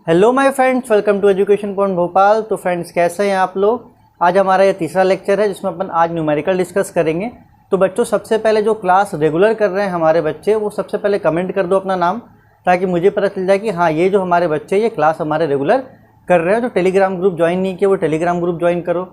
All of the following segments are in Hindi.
Hello my friends, welcome to education point Bhopal. तो फ्रेंड्स, कैसे हैं आप लोग। आज हमारा ये तीसरा लेक्चर है जिसमें अपन आज न्यूमेरिकल डिस्कस करेंगे। तो बच्चों, सबसे पहले जो क्लास रेगुलर कर रहे हैं हमारे बच्चे, वो सबसे पहले कमेंट कर दो अपना नाम, ताकि मुझे पता चल जाए कि हाँ, ये जो हमारे बच्चे ये क्लास हमारे रेगुलर कर रहे हैं। जो टेलीग्राम ग्रुप ज्वाइन नहीं किया वो टेलीग्राम ग्रुप ज्वाइन करो।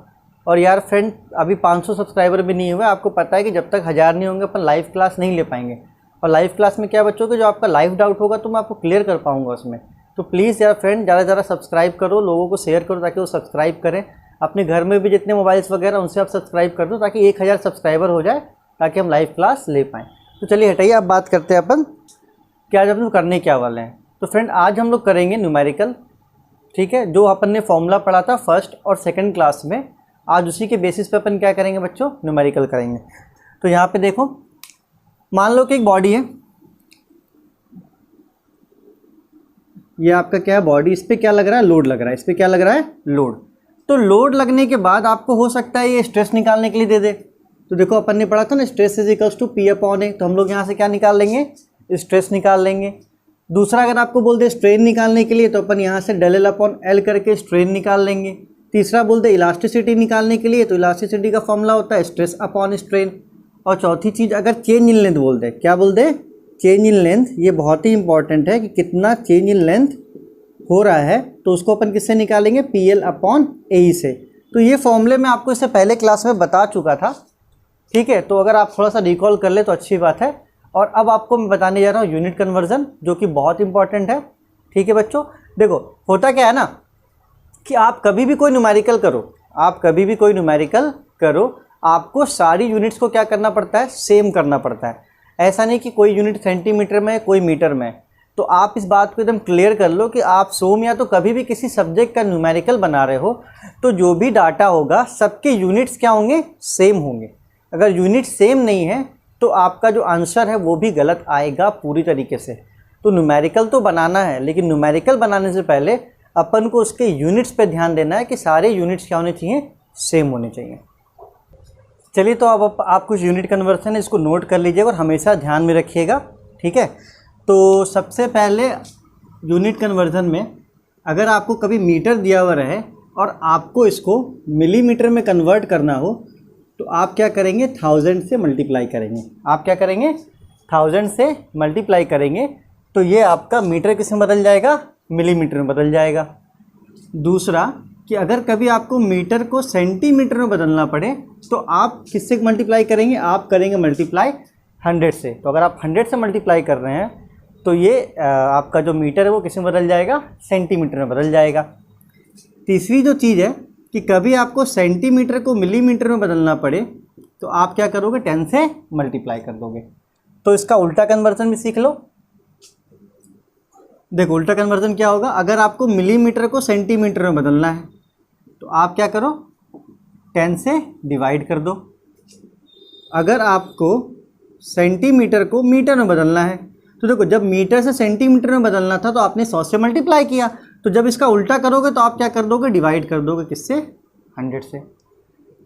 और यार फ्रेंड, अभी 500 सब्सक्राइबर भी नहीं हुए। आपको पता है कि जब तक 1000 नहीं होंगे अपन लाइव क्लास नहीं ले पाएंगे। और लाइव क्लास में क्या बच्चों, कि जो आपका लाइव डाउट होगा तो मैं आपको क्लियर कर पाऊँगा उसमें। तो प्लीज़ यार फ्रेंड, ज़्यादा से ज़्यादा सब्सक्राइब करो, लोगों को शेयर करो ताकि वो सब्सक्राइब करें। अपने घर में भी जितने मोबाइल्स वगैरह उनसे आप सब्सक्राइब कर दो ताकि 1000 सब्सक्राइबर हो जाए, ताकि हम लाइव क्लास ले पाएँ। तो चलिए हटाइए, अब बात करते हैं अपन कि आज अपन करने क्या वाले हैं। तो फ्रेंड, आज हम लोग करेंगे न्यूमेरिकल, ठीक है। जो अपन ने फॉर्मूला पढ़ा था फर्स्ट और सेकंड क्लास में, आज उसी के बेसिस पे अपन क्या करेंगे बच्चों, न्यूमेरिकल करेंगे। तो यहाँ पे देखो, मान लो कि एक बॉडी है, ये आपका क्या है बॉडी, इस पर क्या लग रहा है, लोड लग रहा है। इस पर क्या लग रहा है, लोड। तो लोड लगने के बाद आपको हो सकता है ये स्ट्रेस निकालने के लिए दे दे। तो देखो, अपन ने पढ़ा था ना, stress is equals to P upon A. तो हम लोग यहाँ से क्या निकाल लेंगे, स्ट्रेस निकाल लेंगे। दूसरा, अगर आपको बोल दे स्ट्रेन निकालने के लिए, तो अपन यहाँ से डेल एल अपॉन एल करके स्ट्रेन निकाल लेंगे। तीसरा बोल दे इलास्टिसिटी निकालने के लिए, तो इलास्टिसिटी का फॉर्मूला होता है स्ट्रेस अपॉन स्ट्रेन। और चौथी चीज़, अगर चेंज इन लेंथ बोल दे, क्या बोल दे, चेंज इन लेंथ। ये बहुत ही इंपॉर्टेंट है कि कितना चेंज इन लेंथ हो रहा है, तो उसको अपन किससे निकालेंगे, पी एल अपॉन ए ई से। तो ये फॉर्मूले मैं आपको इससे पहले क्लास में बता चुका था, ठीक है। तो अगर आप थोड़ा सा रिकॉल कर ले तो अच्छी बात है। और अब आपको मैं बताने जा रहा हूँ यूनिट कन्वर्जन, जो कि बहुत इंपॉर्टेंट है, ठीक है बच्चों। देखो, होता क्या है ना कि आप कभी भी कोई न्यूमेरिकल करो, आपको सारी यूनिट्स को क्या करना पड़ता है, सेम करना पड़ता है। ऐसा नहीं कि कोई यूनिट सेंटीमीटर में है, कोई मीटर में है। तो आप इस बात को एकदम क्लियर कर लो कि आप सोम या तो कभी भी किसी सब्जेक्ट का न्यूमेरिकल बना रहे हो, तो जो भी डाटा होगा सबके यूनिट्स क्या होंगे, सेम होंगे। अगर यूनिट सेम नहीं है तो आपका जो आंसर है वो भी गलत आएगा पूरी तरीके से। तो न्यूमेरिकल तो बनाना है, लेकिन न्यूमेरिकल बनाने से पहले अपन को उसके यूनिट्स पे ध्यान देना है कि सारे यूनिट्स क्या होने चाहिए, सेम होने चाहिए। चलिए, तो अब आप कुछ यूनिट कन्वर्सन है, इसको नोट कर लीजिएगा और हमेशा ध्यान में रखिएगा, ठीक है। तो सबसे पहले यूनिट कन्वर्जन में, अगर आपको कभी मीटर दिया हुआ रहे और आपको इसको मिलीमीटर में कन्वर्ट करना हो, तो आप क्या करेंगे, 1000 से मल्टीप्लाई करेंगे। आप क्या करेंगे, 1000 से मल्टीप्लाई करेंगे, तो ये आपका मीटर किस में बदल जाएगा, मिलीमीटर में बदल जाएगा। दूसरा, कि अगर कभी आपको मीटर को सेंटीमीटर में बदलना पड़े, तो आप किससे मल्टीप्लाई करेंगे, आप करेंगे मल्टीप्लाई 100 से। तो अगर आप 100 से मल्टीप्लाई कर रहे हैं, तो ये आपका जो मीटर है वो किस में बदल जाएगा, सेंटीमीटर में बदल जाएगा। तीसरी जो चीज़ है कि कभी आपको सेंटीमीटर को मिलीमीटर में बदलना पड़े, तो आप क्या करोगे, 10 से मल्टीप्लाई कर दोगे। तो इसका उल्टा कन्वर्जन भी सीख लो। देखो, उल्टा कन्वर्जन क्या होगा, अगर आपको मिलीमीटर को सेंटीमीटर में बदलना है, तो आप क्या करो, 10 से डिवाइड कर दो। अगर आपको सेंटीमीटर को मीटर में बदलना है, तो देखो, जब मीटर से सेंटीमीटर में बदलना था तो आपने 100 से मल्टीप्लाई किया। तो जब इसका उल्टा करोगे तो आप क्या कर दोगे, डिवाइड कर दोगे, किससे, 100 से।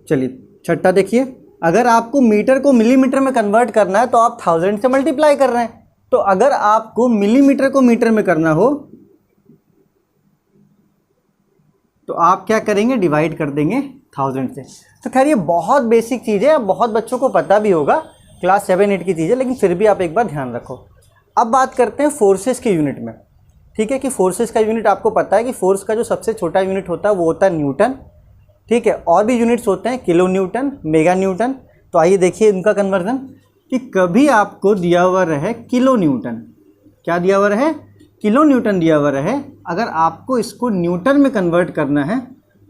चलिए, छठा देखिए, अगर आपको मीटर को मिलीमीटर में कन्वर्ट करना है तो आप 1000 से मल्टीप्लाई कर रहे हैं। तो अगर आपको मिलीमीटर को मीटर में करना हो, तो आप क्या करेंगे, डिवाइड कर देंगे 1000 से। तो खैर, ये बहुत बेसिक चीज़ है, बहुत बच्चों को पता भी होगा, क्लास 7-8 की चीज़ है, लेकिन फिर भी आप एक बार ध्यान रखो। अब बात करते हैं फोर्सेस के यूनिट में, ठीक है। कि फोर्सेस का यूनिट आपको पता है कि फोर्स का जो सबसे छोटा यूनिट होता है वो होता है न्यूटन, ठीक है। और भी यूनिट्स होते हैं, किलो न्यूटन, मेगा न्यूटन। तो आइए देखिए इनका कन्वर्जन, कि कभी आपको दिया हुआ रहे किलो न्यूटन, क्या दिया हुआ रहे, किलो न्यूटन दिया हुआ रहे, अगर आपको इसको न्यूटन में कन्वर्ट करना है,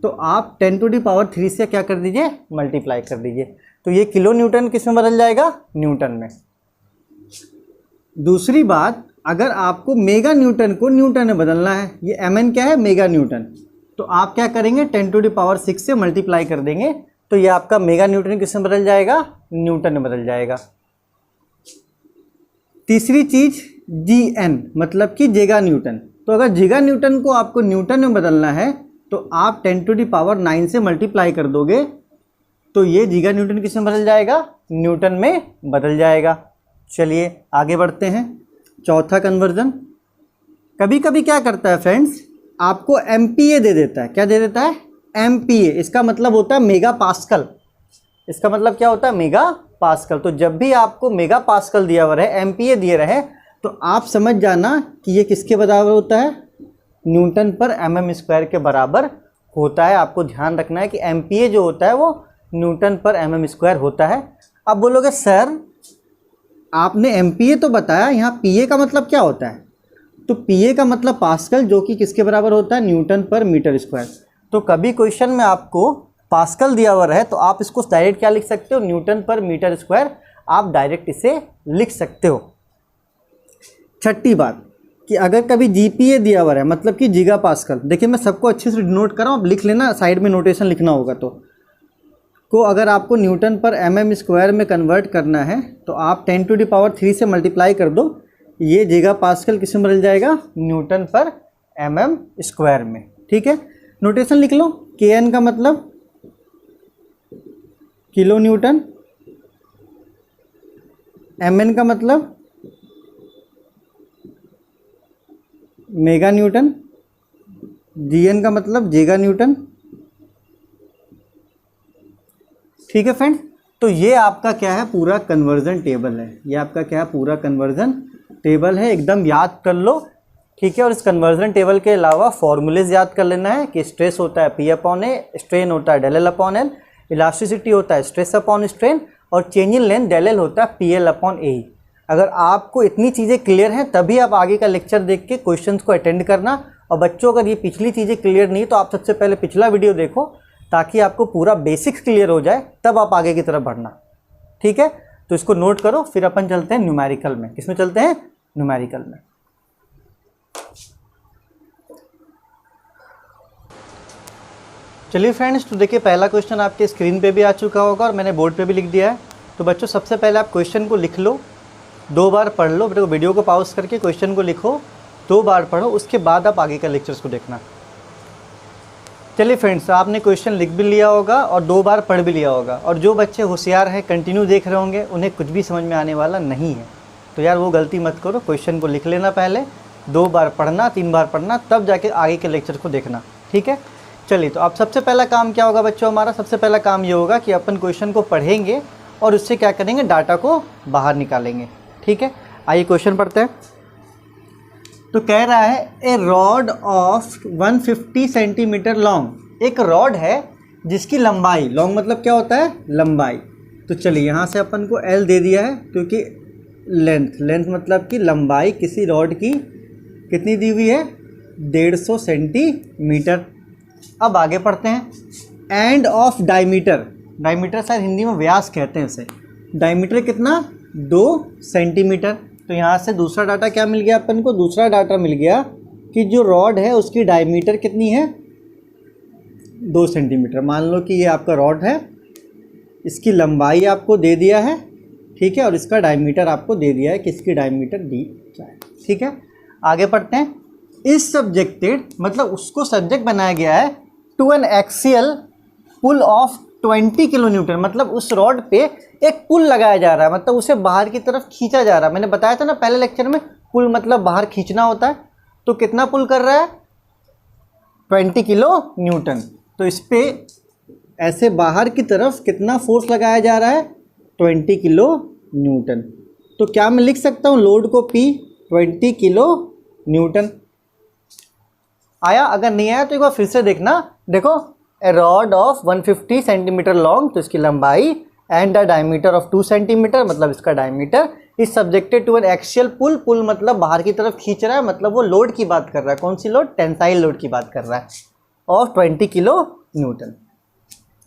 तो आप 10⁻³ से क्या कर दीजिए, मल्टीप्लाई कर दीजिए। तो ये किलो न्यूटन किस में बदल जाएगा, न्यूटन में। दूसरी बात, अगर आपको मेगा न्यूटन को न्यूटन में बदलना है, ये mn क्या है, मेगा न्यूटन, तो आप क्या करेंगे, 10⁻6 से मल्टीप्लाई कर देंगे। तो ये आपका मेगा न्यूटन किस में बदल जाएगा, न्यूटन में बदल जाएगा। तीसरी चीज़, gn मतलब कि जिगा न्यूटन। तो अगर जिगा न्यूटन को आपको न्यूटन में बदलना है, तो आप 10⁹ से मल्टीप्लाई कर दोगे, तो ये जिगा न्यूटन किस में बदल जाएगा, न्यूटन में बदल जाएगा। चलिए आगे बढ़ते हैं। चौथा कन्वर्जन, कभी कभी क्या करता है फ्रेंड्स आपको MPa दे देता है। क्या दे देता है? MPa। इसका मतलब होता है मेगा पास्कल। इसका मतलब क्या होता है? Mega pascal. तो जब भी आपको मेगा पास्कल दिया हुआ है, MPa दिए रहे, तो आप समझ जाना कि ये किसके बराबर होता है? न्यूटन पर mm² के बराबर होता है। आपको ध्यान रखना है कि MPa जो होता है वो न्यूटन पर mm² होता है। अब बोलोगे सर आपने MPa तो बताया, यहाँ PA का मतलब क्या होता है? तो PA का मतलब पास्कल, जो कि किसके बराबर होता है? न्यूटन पर मीटर स्क्वायर। तो कभी क्वेश्चन में आपको पास्कल दिया हुआ है तो आप इसको डायरेक्ट क्या लिख सकते हो? न्यूटन पर मीटर स्क्वायर। आप डायरेक्ट इसे लिख सकते हो। छठी बात कि अगर कभी GPa दिया हुआ है, मतलब कि गीगा पास्कल। देखिए मैं सबको अच्छे से नोट कर रहा हूँ, आप लिख लेना, साइड में नोटेशन लिखना होगा। तो अगर आपको न्यूटन पर mm² में कन्वर्ट करना है तो आप 10⁻³ से मल्टीप्लाई कर दो। ये गीगा पास्कल किस में बदल जाएगा? न्यूटन पर mm² में। ठीक है, नोटेशन लिख लो। Kn का मतलब किलो न्यूटन, Mn का मतलब मेगा न्यूटन, Gn का मतलब गीगा न्यूटन। ठीक है फ्रेंड्स, तो ये आपका क्या है? पूरा कन्वर्जन टेबल है। ये आपका क्या है? पूरा कन्वर्जन टेबल है, एकदम याद कर लो। ठीक है, और इस कन्वर्जन टेबल के अलावा फॉर्मूलेज याद कर लेना है कि स्ट्रेस होता है P/A, स्ट्रेन होता है ΔL/L, इलास्टिसिटी होता है स्ट्रेस अपॉन स्ट्रेन, और चेंज इन लेंथ ΔL होता है PL/AE। अगर आपको इतनी चीज़ें क्लियर हैं तभी आप आगे का लेक्चर देख के क्वेश्चंस को अटेंड करना। और बच्चों अगर ये पिछली चीज़ें क्लियर नहीं तो आप सबसे पहले पिछला वीडियो देखो, ताकि आपको पूरा बेसिक्स क्लियर हो जाए, तब आप आगे की तरफ बढ़ना। ठीक है, तो इसको नोट करो। फिर अपन चलते हैं न्यूमेरिकल में। किसमें चलते हैं? न्यूमेरिकल में। चलिए फ्रेंड्स, तो देखिए पहला क्वेश्चन आपके स्क्रीन पे भी आ चुका होगा और मैंने बोर्ड पे भी लिख दिया है। तो बच्चों सबसे पहले आप क्वेश्चन को लिख लो, 2 बार पढ़ लो। बेटा वीडियो को पॉज करके क्वेश्चन को लिखो, 2 बार पढ़ो, उसके बाद आप आगे का लेक्चर्स को देखना। चलिए फ्रेंड्स, आपने क्वेश्चन लिख भी लिया होगा और 2 बार पढ़ भी लिया होगा। और जो बच्चे होशियार हैं, कंटिन्यू देख रहे होंगे, उन्हें कुछ भी समझ में आने वाला नहीं है। तो यार वो गलती मत करो, क्वेश्चन को लिख लेना पहले, 2 बार पढ़ना, 3 बार पढ़ना, तब जाके आगे के लेक्चर को देखना। ठीक है, चलिए तो अब सबसे पहला काम क्या होगा बच्चों? हमारा सबसे पहला काम ये होगा कि अपन क्वेश्चन को पढ़ेंगे और उससे क्या करेंगे? डाटा को बाहर निकालेंगे। ठीक है, आइए क्वेश्चन पढ़ते हैं। तो कह रहा है ए रॉड ऑफ 150 सेंटीमीटर लॉन्ग। एक रॉड है जिसकी लंबाई, लॉन्ग मतलब क्या होता है? लंबाई। तो चलिए यहाँ से अपन को L दे दिया है, क्योंकि लेंथ मतलब कि लंबाई किसी रॉड की कितनी दी हुई है? 150 सेंटीमीटर। अब आगे पढ़ते हैं। एंड ऑफ डायमीटर, डायमीटर शायद हिंदी में व्यास कहते हैं इसे। डायमीटर कितना? 2 सेंटीमीटर। तो यहाँ से दूसरा डाटा क्या मिल गया अपन को? दूसरा डाटा मिल गया कि जो रॉड है उसकी डायमीटर कितनी है? 2 सेंटीमीटर। मान लो कि ये आपका रॉड है, इसकी लंबाई आपको दे दिया है, ठीक है, और इसका डायमीटर आपको दे दिया है कि इसकी डायमीटर दी जाए। ठीक है, आगे पढ़ते हैं। इस सब्जेक्टेड मतलब उसको सब्जेक्ट बनाया गया है to an axial pull of 20 kilo newton. मतलब उस रॉड पे एक पुल लगाया जा रहा है, मतलब उसे बाहर की तरफ खींचा जा रहा है। मैंने बताया था ना पहले लेक्चर में, पुल मतलब बाहर खींचना होता है। तो कितना पुल कर रहा है? 20 किलो न्यूटन। तो इस पे ऐसे बाहर की तरफ कितना फोर्स लगाया जा रहा है? 20 किलो न्यूटन। तो क्या मैं लिख सकता हूँ लोड को P 20 किलो न्यूटन? आया? अगर नहीं आया तो एक बार फिर से देखना। देखो, a rod of 150 centimetre long, तो इसकी लंबाई, and the diameter of 2 centimetre, मतलब इसका diameter, is subjected to an axial pull. Pull मतलब बाहर की तरफ खींच रहा है, मतलब वो लोड की बात कर रहा है। कौन सी लोड? टेंसाइल लोड की बात कर रहा है, ऑफ 20 किलो न्यूटन।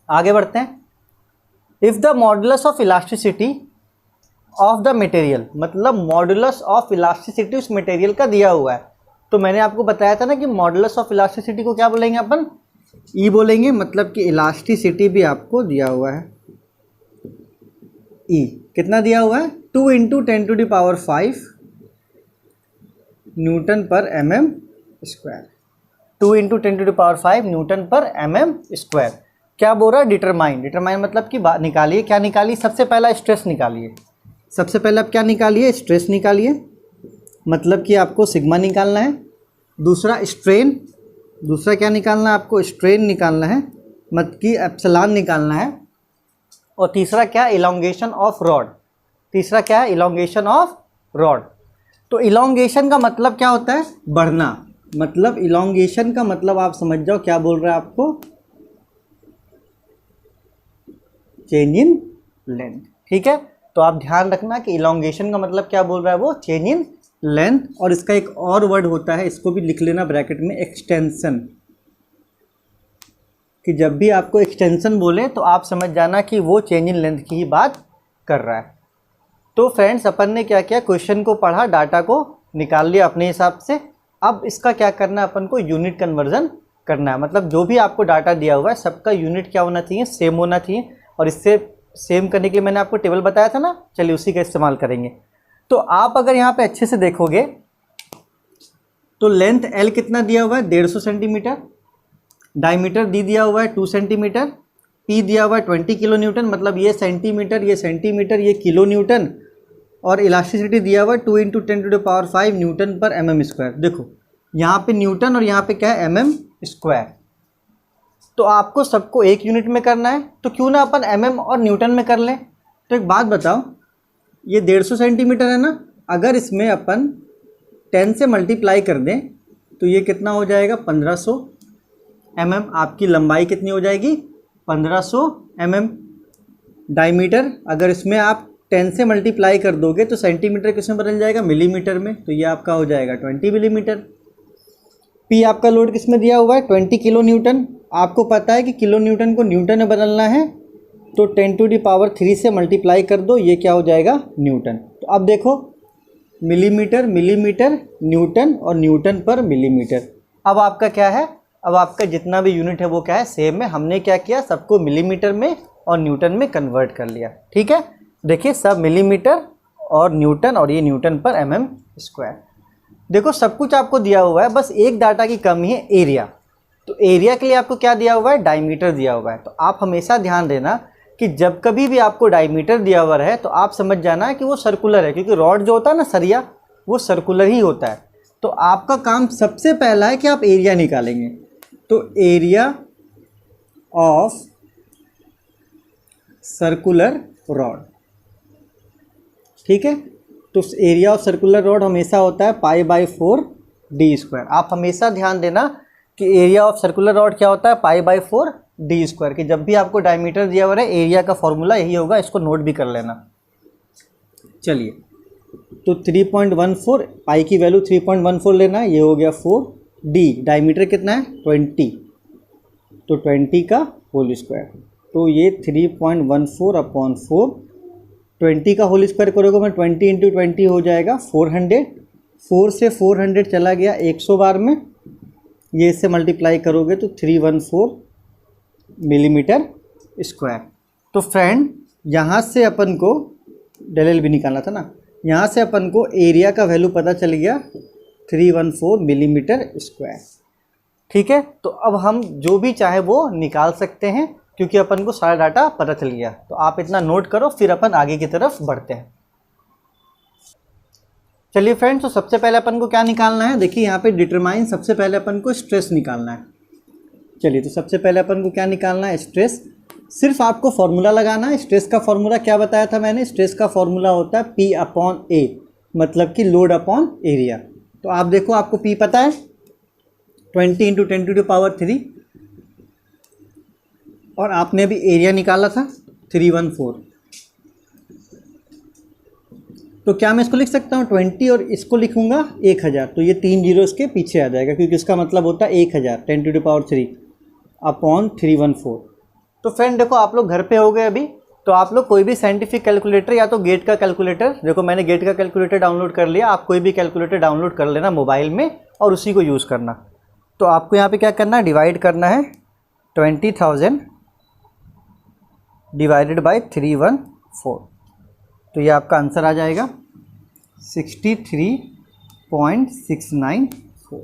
आगे बढ़ते हैं। If the modulus of elasticity of the material, मतलब मॉडुलस ऑफ इलास्टिसिटी उस मटेरियल का दिया हुआ है। तो मैंने आपको बताया था ना कि मॉडुलस ऑफ इलास्टिसिटी को क्या बोलेंगे अपन? ई बोलेंगे। मतलब कि इलास्टिसिटी भी आपको दिया हुआ है, ई कितना दिया हुआ है? 2 × 10⁵ न्यूटन पर mm²। 2 × 10⁵ न्यूटन पर mm²। क्या बोल रहा है? डिटरमाइन। डिटरमाइन मतलब कि निकालिए। क्या निकालिए? सबसे पहला स्ट्रेस निकालिए। सबसे पहले आप क्या निकालिए? स्ट्रेस निकालिए, मतलब कि आपको सिग्मा निकालना है। दूसरा स्ट्रेन, दूसरा क्या निकालना है आपको, स्ट्रेन निकालना है, मत कि एप्सिलॉन निकालना है। और तीसरा क्या है, इलोंगेशन ऑफ रॉड। तीसरा क्या है, इलोंगेशन ऑफ रॉड। तो इलोंगेशन का मतलब क्या होता है, बढ़ना। मतलब इलोंगेशन का मतलब आप समझ जाओ क्या बोल रहा है आपको, चेंज इन लेंथ। ठीक है, तो आप ध्यान रखना कि इलोंगेशन का मतलब क्या बोल रहा है वो, चेंज इन लेंथ। और इसका एक और वर्ड होता है, इसको भी लिख लेना ब्रैकेट में, एक्सटेंशन। कि जब भी आपको एक्सटेंशन बोले तो आप समझ जाना कि वो चेंज इन लेंथ की ही बात कर रहा है। तो फ्रेंड्स अपन ने क्या किया, क्वेश्चन को पढ़ा, डाटा को निकाल लिया अपने हिसाब से। अब इसका क्या करना है, अपन को यूनिट कन्वर्जन करना है। मतलब जो भी आपको डाटा दिया हुआ है सबका यूनिट क्या होना चाहिए, सेम होना चाहिए। और इससे सेम करने के लिए मैंने आपको टेबल बताया था ना, चलिए उसी का इस्तेमाल करेंगे। तो आप अगर यहाँ पे अच्छे से देखोगे तो लेंथ L कितना दिया हुआ है, 150 सेंटीमीटर। डायमीटर डी दिया हुआ है 2 सेंटीमीटर। P दिया हुआ है 20 किलो न्यूटन, मतलब ये सेंटीमीटर, ये किलो न्यूटन। और इलास्टिसिटी दिया हुआ है 2 × 10⁵ न्यूटन पर mm स्क्वायर। देखो यहाँ पे न्यूटन और यहाँ पे क्या है, mm स्क्वायर। तो आपको सबको एक यूनिट में करना है, तो क्यों ना अपन mm और न्यूटन में कर लें। तो एक बात बताओ, ये 150 सेंटीमीटर है ना, अगर इसमें अपन 10 से मल्टीप्लाई कर दें तो ये कितना हो जाएगा, 1500 mm। आपकी लंबाई कितनी हो जाएगी, 1500 mm। डायमीटर अगर इसमें आप 10 से मल्टीप्लाई कर दोगे तो सेंटीमीटर किसमें बदल जाएगा, मिलीमीटर में। तो ये आपका हो जाएगा 20 मिलीमीटर। पी आपका लोड किस में दिया हुआ है, 20 किलो न्यूटन। आपको पता है कि किलो न्यूटन को न्यूटन में बदलना है, तो 10⁻³ से मल्टीप्लाई कर दो, ये क्या हो जाएगा, न्यूटन। तो अब देखो मिलीमीटर, मिलीमीटर, न्यूटन और न्यूटन पर मिलीमीटर। अब आपका क्या है, अब आपका जितना भी यूनिट है वो क्या है, सेम है। हमने क्या किया, सबको मिलीमीटर में और न्यूटन में कन्वर्ट कर लिया। ठीक है, देखिए सब मिलीमीटर और न्यूटन, और ये न्यूटन पर mm स्क्वायर। देखो सब कुछ आपको दिया हुआ है, बस एक डाटा की कमी है, एरिया। तो एरिया के लिए आपको क्या दिया हुआ है, डायमीटर दिया हुआ है। तो आप हमेशा ध्यान देना कि जब कभी भी आपको डायमीटर दिया हुआ है तो आप समझ जाना कि वो सर्कुलर है, क्योंकि रॉड जो होता है ना, सरिया, वो सर्कुलर ही होता है। तो आपका काम सबसे पहला है कि आप एरिया निकालेंगे। तो एरिया ऑफ सर्कुलर रॉड, ठीक है। तो एरिया ऑफ सर्कुलर रॉड हमेशा होता है π/4d²। आप हमेशा ध्यान देना कि एरिया ऑफ सर्कुलर रॉड क्या होता है, π/4d²। कि जब भी आपको डायमीटर दिया हुआ है, एरिया का फॉर्मूला यही होगा, इसको नोट भी कर लेना। चलिए, तो 3.14, पाई की वैल्यू 3.14 लेना है, ये हो गया 4d। डायमीटर कितना है, 20, तो 20 का होल स्क्वायर। तो ये 3.14/4, 20 का होल स्क्वायर करोगे मैं 20 × 20 हो जाएगा 400। 4 से 400 चला गया 100 बार में, ये इससे मल्टीप्लाई करोगे तो 314 मिलीमीटर स्क्वायर। तो फ्रेंड यहाँ से अपन को डेल भी निकालना था ना, यहाँ से अपन को एरिया का वैल्यू पता चल गया 314 मिलीमीटर स्क्वायर। ठीक है, तो अब हम जो भी चाहे वो निकाल सकते हैं, क्योंकि अपन को सारा डाटा पता चल गया। तो आप इतना नोट करो, फिर अपन आगे की तरफ बढ़ते हैं। चलिए फ्रेंड्स, तो सबसे पहले अपन को क्या निकालना है, देखिए यहाँ पे डिटरमाइन, सबसे पहले अपन को स्ट्रेस निकालना है। चलिए, तो सबसे पहले अपन को क्या निकालना है, स्ट्रेस। सिर्फ आपको फॉर्मूला लगाना है। स्ट्रेस का फॉर्मूला क्या बताया था मैंने, स्ट्रेस का फॉर्मूला होता है P/A, मतलब कि लोड अपॉन एरिया। तो आप देखो, आपको P पता है 20 × 10⁻³ और आपने अभी एरिया निकाला था 314। तो क्या मैं इसको लिख सकता हूँ 20 और इसको लिखूंगा 1000, तो ये 3 जीरो इसके पीछे आ जाएगा, क्योंकि इसका मतलब होता है 1000 10⁻³ तो फ्रेंड देखो, आप लोग घर पे हो गए अभी, तो आप लोग कोई भी साइंटिफिक कैलकुलेटर या तो गेट का कैलकुलेटर, देखो मैंने गेट का कैलकुलेटर डाउनलोड कर लिया, आप कोई भी कैलकुलेटर डाउनलोड कर लेना मोबाइल में और उसी को यूज़ करना। तो आपको यहाँ पे क्या करना है, डिवाइड करना है 20,000 डिवाइडेड बाय 314। तो ये आपका आंसर आ जाएगा 63.694।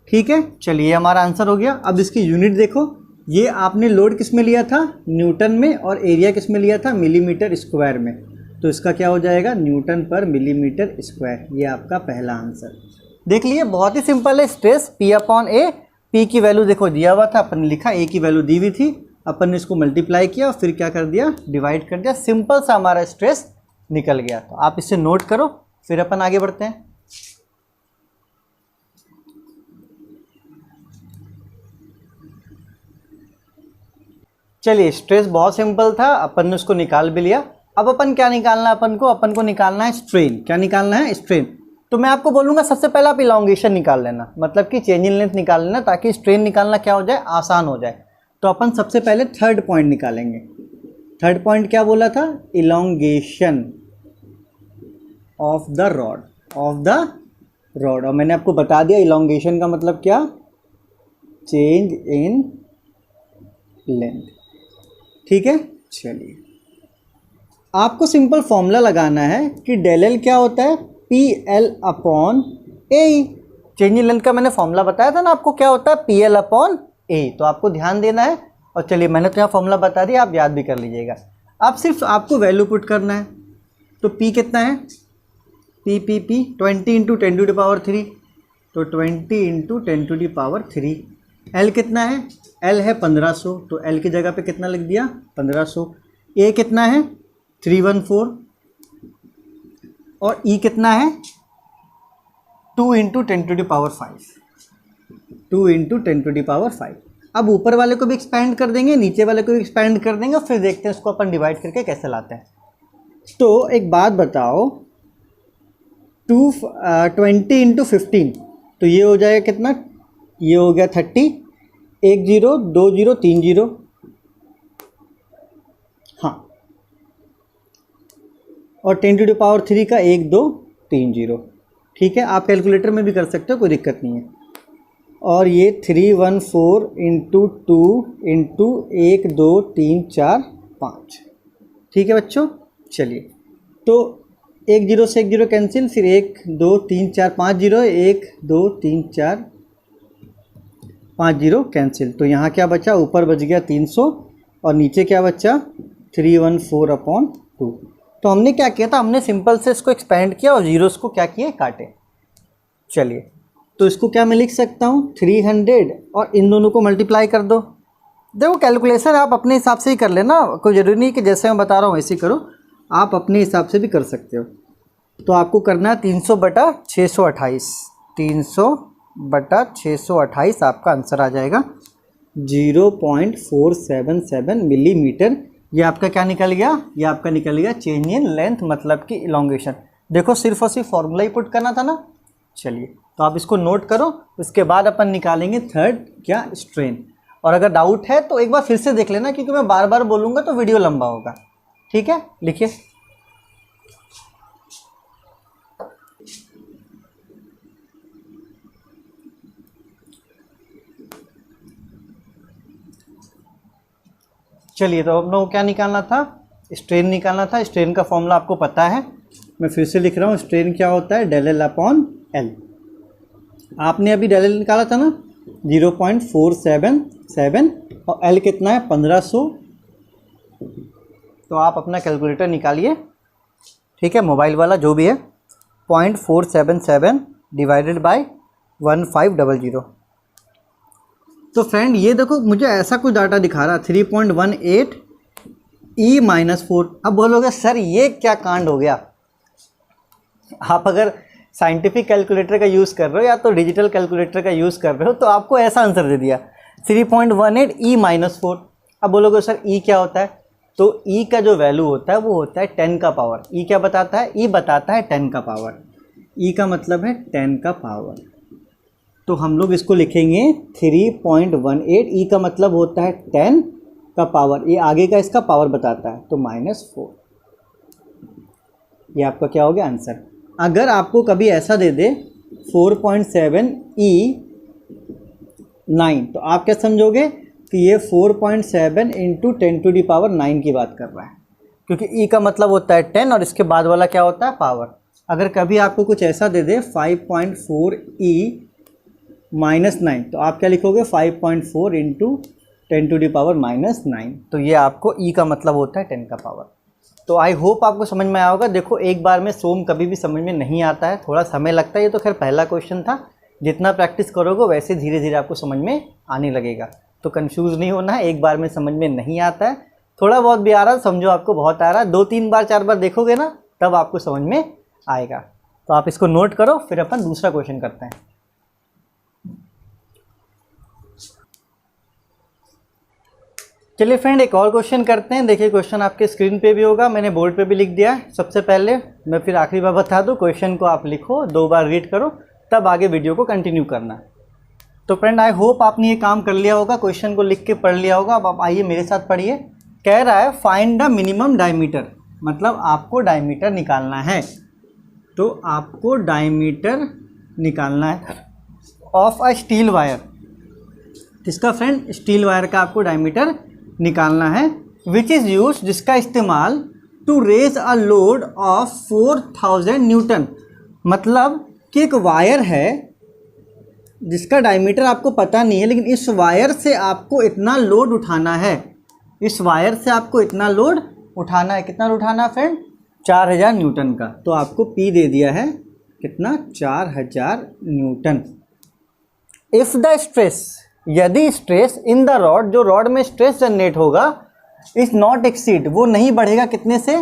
ठीक है, चलिए हमारा आंसर हो गया। अब इसकी यूनिट देखो, ये आपने लोड किस में लिया था, न्यूटन में, और एरिया किस में लिया था, मिलीमीटर स्क्वायर में। तो इसका क्या हो जाएगा, न्यूटन पर मिलीमीटर स्क्वायर। ये आपका पहला आंसर। देख लिए, बहुत ही सिंपल है। स्ट्रेस P/A P की वैल्यू देखो दिया हुआ था, अपन ने लिखा A की वैल्यू दी हुई थी, अपन ने इसको मल्टीप्लाई किया और फिर क्या कर दिया, डिवाइड कर दिया, सिंपल सा हमारा स्ट्रेस निकल गया। तो आप इसे नोट करो, फिर अपन आगे बढ़ते हैं। चलिए, स्ट्रेस बहुत सिंपल था, अपन ने उसको निकाल भी लिया। अब अपन क्या निकालना है, अपन को निकालना है स्ट्रेन। क्या निकालना है, स्ट्रेन। तो मैं आपको बोलूँगा सबसे पहले आप इलॉन्गेशन निकाल लेना, मतलब कि चेंज इन लेंथ निकाल लेना, ताकि स्ट्रेन निकालना क्या हो जाए, आसान हो जाए। तो अपन सबसे पहले थर्ड पॉइंट निकालेंगे। थर्ड पॉइंट क्या बोला था, इलॉन्गेशन ऑफ द रॉड, और मैंने आपको बता दिया इलॉन्गेशन का मतलब क्या, चेंज इन लेंथ। ठीक है, चलिए आपको सिंपल फॉर्मूला लगाना है कि डेल एल क्या होता है, P L upon A. Change in length का मैंने फॉर्मूला बताया था ना आपको, क्या होता है, पी एल अपॉन ए। तो आपको ध्यान देना है, और चलिए मैंने तो यहाँ फॉर्मूला बता दिया, आप याद भी कर लीजिएगा। अब सिर्फ आपको वैल्यू पुट करना है। तो पी कितना है, पी 20 इंटू 10⁻3, तो 20 इंटू 10⁻3। एल कितना है, एल है 1500, तो एल की जगह पे कितना लिख दिया, 1500। ए कितना है, 314, और ई कितना है, 2 इंटू 10⁵, 2 इंटू 10⁵। अब ऊपर वाले को भी एक्सपेंड कर देंगे, नीचे वाले को भी एक्सपेंड कर देंगे, फिर देखते हैं इसको अपन डिवाइड करके कैसे लाते हैं। तो एक बात बताओ, 20 इंटू 15, तो ये हो जाएगा कितना, ये हो गया 30, 1 0 2 0 3 0, हाँ, और 10⁻3 का 1 2 3 0। ठीक है, आप कैलकुलेटर में भी कर सकते हो, कोई दिक्कत नहीं है। और ये 314 इंटू 2 इंटू 1 2 3 4 5। ठीक है बच्चों, चलिए तो 1 0 से 1 0 कैंसिल, फिर 1 2 3 4 5 0, 1 2 3 4 5 0 कैंसिल। तो यहाँ क्या बचा, ऊपर बच गया 300 और नीचे क्या बचा, 314/2। तो हमने क्या किया था, हमने सिंपल से इसको एक्सपेंड किया और जीरोस को क्या किए, काटे। चलिए, तो इसको क्या मैं लिख सकता हूँ, 300 और इन दोनों को मल्टीप्लाई कर दो। देखो कैलकुलेशन आप अपने हिसाब से ही कर लेना, कोई ज़रूरी नहीं कि जैसे मैं बता रहा हूँ वैसे ही करो, आप अपने हिसाब से भी कर सकते हो। तो आपको करना है 300/628, 300/628 आपका आंसर आ जाएगा 0.477 मिलीमीटर। ये आपका क्या निकल गया, ये आपका निकल गया चेंज इन लेंथ, मतलब कि इलॉन्गेशन। देखो सिर्फ और सिर्फ फॉर्मूला ही पुट करना था ना। चलिए, तो आप इसको नोट करो, उसके बाद अपन निकालेंगे थर्ड क्या, स्ट्रेन। और अगर डाउट है तो एक बार फिर से देख लेना, क्योंकि मैं बार बार बोलूँगा तो वीडियो लंबा होगा। ठीक है, लिखिए। चलिए, तो हम लोग को क्या निकालना था, स्ट्रेन निकालना था। स्ट्रेन का फॉर्मूला आपको पता है, मैं फिर से लिख रहा हूँ। स्ट्रेन क्या होता है, डेल एल अपॉन एल। आपने अभी डेल एल निकाला था ना, 0.477, और एल कितना है, 1500। तो आप अपना कैलकुलेटर निकालिए, ठीक है, मोबाइल वाला जो भी है, 0.477 डिवाइडेड बाय 1500। तो फ्रेंड ये देखो, मुझे ऐसा कुछ डाटा दिखा रहा है, 3.18 E-4। अब बोलोगे सर ये क्या कांड हो गया। आप अगर साइंटिफिक कैलकुलेटर का यूज़ कर रहे हो या तो डिजिटल कैलकुलेटर का यूज़ कर रहे हो, तो आपको ऐसा आंसर दे दिया 3.18 E-4। अब बोलोगे सर E क्या होता है, तो E का जो वैल्यू होता है वो होता है 10 का पावर। E क्या बताता है, E बताता है 10 का पावर। E का मतलब है 10 का पावर। तो हम लोग इसको लिखेंगे 3.18। E का मतलब होता है 10 का पावर, ये आगे का इसका पावर बताता है, तो -4। ये आपका क्या हो गया आंसर। अगर आपको कभी ऐसा दे दे 4.7 E9, तो आप क्या समझोगे कि ये 4.7 इंटू 10⁹ की बात कर रहा है, क्योंकि E का मतलब होता है 10 और इसके बाद वाला क्या होता है, पावर। अगर कभी आपको कुछ ऐसा दे दे 5.4 E-9, तो आप क्या लिखोगे, 5.4 इंटू 10⁻⁹। तो ये आपको E का मतलब होता है 10 का पावर। तो आई होप आपको समझ में आया होगा। देखो एक बार में सोम कभी भी समझ में नहीं आता है, थोड़ा समय लगता है। ये तो खैर पहला क्वेश्चन था, जितना प्रैक्टिस करोगे वैसे धीरे धीरे आपको समझ में आने लगेगा। तो कंफ्यूज नहीं होना है, एक बार में समझ में नहीं आता है, थोड़ा बहुत भी आ रहा है समझो आपको बहुत आ रहा है, 2-3 बार 4 बार देखोगे ना तब आपको समझ में आएगा। तो आप इसको नोट करो, फिर अपन दूसरा क्वेश्चन करते हैं। चलिए फ्रेंड एक और क्वेश्चन करते हैं। देखिए क्वेश्चन आपके स्क्रीन पे भी होगा, मैंने बोर्ड पे भी लिख दिया है। सबसे पहले मैं फिर आखिरी बार बता दूं, क्वेश्चन को आप लिखो, 2 बार रीड करो, तब आगे वीडियो को कंटिन्यू करना। तो फ्रेंड आई होप आपने ये काम कर लिया होगा, क्वेश्चन को लिख के पढ़ लिया होगा। अब आप आइए मेरे साथ पढ़िए। कह रहा है फाइंड द मिनिमम डायमीटर, मतलब आपको डायमीटर निकालना है। तो आपको डायमीटर निकालना है ऑफ अ स्टील वायर। किसका फ्रेंड? स्टील वायर का आपको डायमीटर निकालना है। विच इज़ यूज, जिसका इस्तेमाल to raise a load of 4000 newton. मतलब कि एक वायर है जिसका डायमीटर आपको पता नहीं है, लेकिन इस वायर से आपको इतना लोड उठाना है, इस वायर से आपको इतना लोड उठाना है। कितना लोड उठाना है फ्रेंड? 4000 न्यूटन का। तो आपको P दे दिया है कितना? 4000 न्यूटन। इफ़ द स्ट्रेस, यदि स्ट्रेस इन द रॉड, जो रॉड में स्ट्रेस जनरेट होगा, इज नॉट एक्सीड, वो नहीं बढ़ेगा कितने से?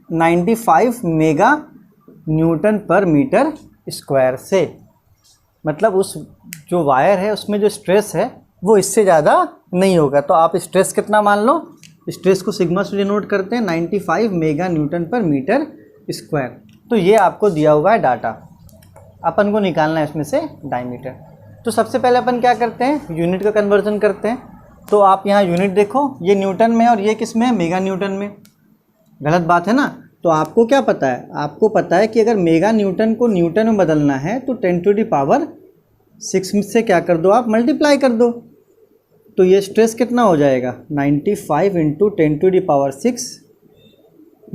95 मेगा न्यूटन पर मीटर स्क्वायर से। मतलब उस जो वायर है उसमें जो स्ट्रेस है वो इससे ज़्यादा नहीं होगा। तो आप स्ट्रेस कितना मान लो, स्ट्रेस को सिग्मा से डिनोट करते हैं, 95 मेगा न्यूटन पर मीटर स्क्वायर। तो ये आपको दिया हुआ है डाटा, अपन को निकालना है इसमें से डायमीटर। तो सबसे पहले अपन क्या करते हैं, यूनिट का कन्वर्जन करते हैं। तो आप यहाँ यूनिट देखो, ये न्यूटन में है और ये किस में है? मेगा न्यूटन में। गलत बात है ना? तो आपको क्या पता है? आपको पता है कि अगर मेगा न्यूटन को न्यूटन में बदलना है तो 10⁻6 से क्या कर दो आप? मल्टीप्लाई कर दो। तो ये स्ट्रेस कितना हो जाएगा? 95 × 10⁻6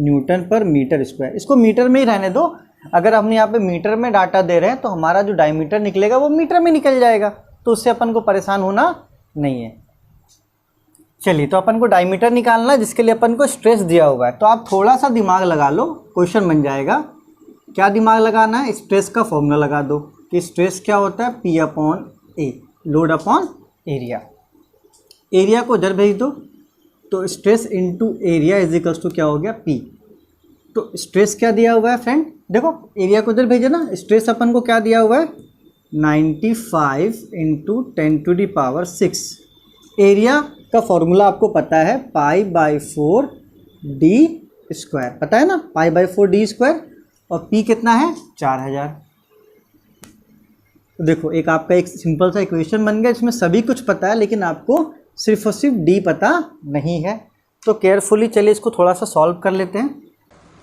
न्यूटन पर मीटर स्क्वायर। इसको मीटर में ही रहने दो। अगर हमने यहाँ पे मीटर में डाटा दे रहे हैं तो हमारा जो डायमीटर निकलेगा वो मीटर में निकल जाएगा, तो उससे अपन को परेशान होना नहीं है। चलिए, तो अपन को डायमीटर निकालना है, जिसके लिए अपन को स्ट्रेस दिया हुआ है। तो आप थोड़ा सा दिमाग लगा लो, क्वेश्चन बन जाएगा। क्या दिमाग लगाना है? स्ट्रेस का फॉर्मूला लगा दो कि स्ट्रेस क्या होता है? P/A, load upon area. Area को इधर भेज दो, तो stress into area is equals to क्या हो गया? P। तो स्ट्रेस क्या दिया हुआ है फ्रेंड? देखो एरिया को इधर भेजे ना, स्ट्रेस अपन को क्या दिया हुआ है? 95 × 10⁻6। एरिया का फॉर्मूला आपको पता है, π/4d², पता है ना? π/4d²। और P कितना है? 4000। तो देखो एक आपका एक सिंपल सा इक्वेशन बन गया, जिसमें सभी कुछ पता है लेकिन आपको सिर्फ और सिर्फ D पता नहीं है। तो केयरफुली चलिए इसको थोड़ा सा सॉल्व कर लेते हैं।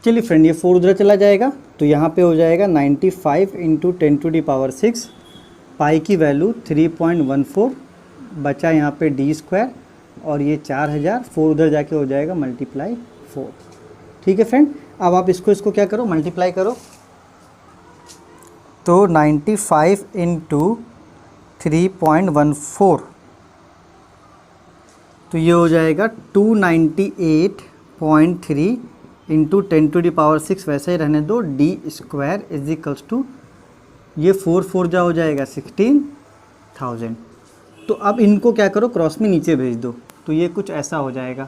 चलिए फ्रेंड, ये 4 उधर चला जाएगा, तो यहाँ पे हो जाएगा 95 × 10⁻6, पाई की वैल्यू 3.14, बचा यहाँ पे d², और ये 4000, 4 उधर जाके हो जाएगा × 4। ठीक है फ्रेंड, अब आप इसको क्या करो, मल्टीप्लाई करो। तो 95 × 3.14, तो ये हो जाएगा 298.3 × 10⁻6, वैसे ही रहने दो, d² इज इक्वल्स टू, ये 4 जा हो जाएगा 16,000। तो अब इनको क्या करो, क्रॉस में नीचे भेज दो। तो ये कुछ ऐसा हो जाएगा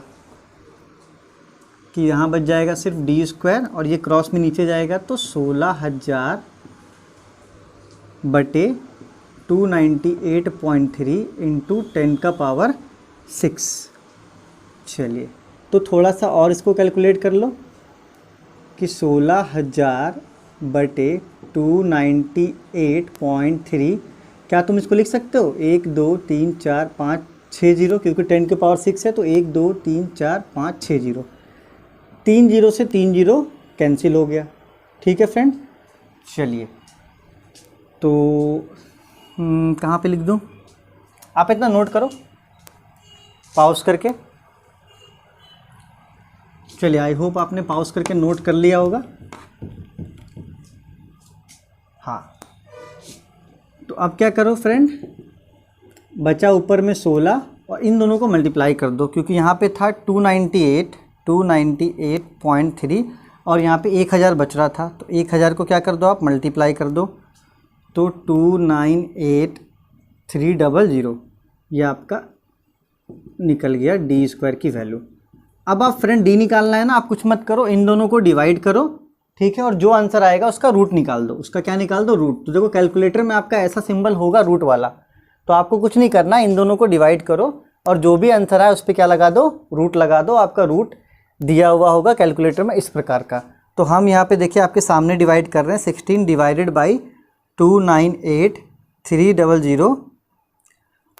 कि यहाँ बच जाएगा सिर्फ d², और ये क्रॉस में नीचे जाएगा तो 16,000 बटे 298.3 × 10⁻6। चलिए, तो थोड़ा सा और इसको कैलकुलेट कर लो कि 16,000 बटे 298.3, क्या तुम इसको लिख सकते हो? 1 2 3 4 5 6 0, क्योंकि 10⁻6 है तो 1 2 3 4 5 6 0, 3 0 से 3 0 कैंसिल हो गया। ठीक है फ्रेंड, चलिए तो कहाँ पे लिख दूँ? आप इतना नोट करो पॉज करके। चलिए, आई होप आपने पॉज करके नोट कर लिया होगा। हाँ, तो अब क्या करो फ्रेंड, बचा ऊपर में 16 और इन दोनों को मल्टीप्लाई कर दो, क्योंकि यहाँ पे था 298.3 और यहाँ पे 1000 बच रहा था, तो 1000 को क्या कर दो आप, मल्टीप्लाई कर दो। तो 298300 ये आपका निकल गया डी स्क्वायर की वैल्यू। अब आप फ्रेंड डी निकालना है ना, आप कुछ मत करो, इन दोनों को डिवाइड करो, ठीक है, और जो आंसर आएगा उसका रूट निकाल दो। उसका क्या निकाल दो? रूट। तो देखो कैलकुलेटर में आपका ऐसा सिंबल होगा रूट वाला, तो आपको कुछ नहीं करना, इन दोनों को डिवाइड करो और जो भी आंसर आए उस पर क्या लगा दो? रूट लगा दो। आपका रूट दिया हुआ होगा कैलकुलेटर में इस प्रकार का। तो हम यहाँ पे देखिए आपके सामने डिवाइड कर रहे हैं, 16 डिवाइडेड बाई 298300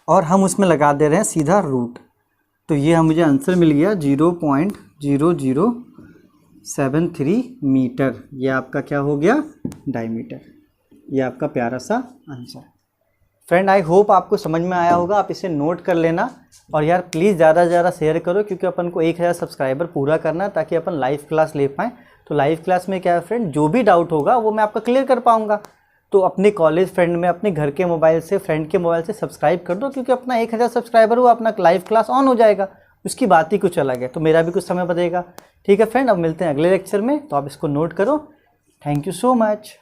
और हम उसमें लगा दे रहे हैं सीधा रूट। तो ये हम मुझे आंसर मिल गया 0.0073 मीटर। ये आपका क्या हो गया? डायमीटर। ये आपका प्यारा सा आंसर। फ्रेंड आई होप आपको समझ में आया होगा, आप इसे नोट कर लेना और यार प्लीज़ ज़्यादा से ज़्यादा शेयर करो, क्योंकि अपन को 1000 सब्सक्राइबर पूरा करना है ताकि अपन लाइव क्लास ले पाएँ। तो लाइव क्लास में क्या है फ्रेंड, जो भी डाउट होगा वो मैं आपका क्लियर कर पाऊँगा। तो अपने कॉलेज फ्रेंड में, अपने घर के मोबाइल से, फ्रेंड के मोबाइल से सब्सक्राइब कर दो, क्योंकि अपना 1000 सब्सक्राइबर हुआ, अपना लाइव क्लास ऑन हो जाएगा, उसकी बात ही कुछ अलग है। तो मेरा भी कुछ समय बचेगा। ठीक है फ्रेंड, अब मिलते हैं अगले लेक्चर में, तो आप इसको नोट करो। Thank you so much.